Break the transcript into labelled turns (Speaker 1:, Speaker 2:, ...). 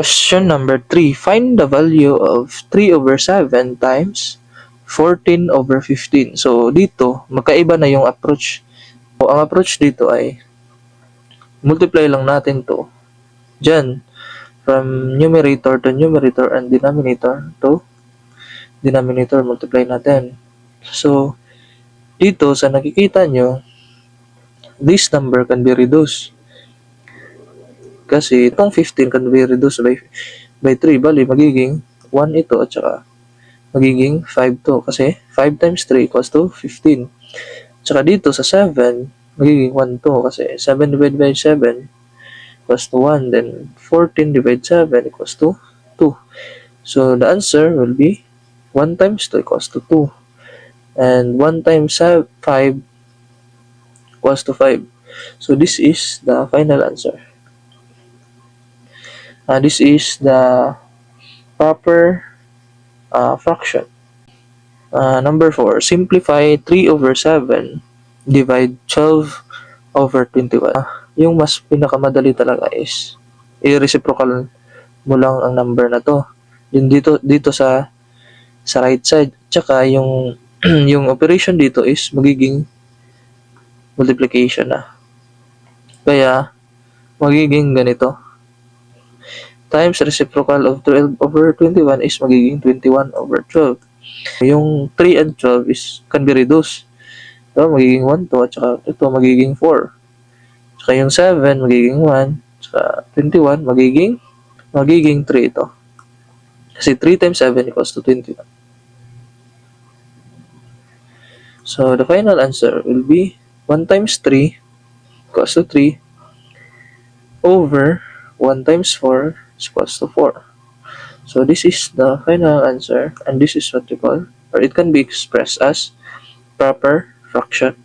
Speaker 1: Question number 3. Find the value of 3 over 7 times 14 over 15. So, dito, magkaiba na yung approach. So, ang approach dito ay multiply lang natin to. Diyan, from numerator to numerator and denominator to denominator, multiply natin. So, dito sa nakikita nyo, this number can be reduced. Kasi itong 15 can be reduced by 3. Bali, magiging 1 ito at saka magiging 5 to. Kasi 5 times 3 equals to 15. Tsaka dito sa 7, magiging 1 to. Kasi 7 divided by 7 equals to 1. Then 14 divided 7 equals to 2. So the answer will be 1 times 2 equals to 2. And 1 times 5 equals to 5. So this is the final answer. This is the proper fraction. Number 4, simplify 3 over 7, divide 12 over 21. Yung mas pinakamadali talaga is i-reciprocal mo lang ang number na to. Yung dito sa right side. Tsaka yung yung operation dito is magiging multiplication na. Kaya magiging ganito. Times reciprocal of 12 over 21 is magiging 21 over 12. Yung 3 and 12 is can be reduced. So, magiging 1 to, at saka ito magiging 4. Saka yung 7 magiging 1, saka 21 magiging 3 ito. Kasi 3 times 7 equals to 21. So, the final answer will be 1 times 3 equals to 3 over 1 times 4 is equals to 4. So this is the final answer, and this is what we call, or it can be expressed as proper fraction.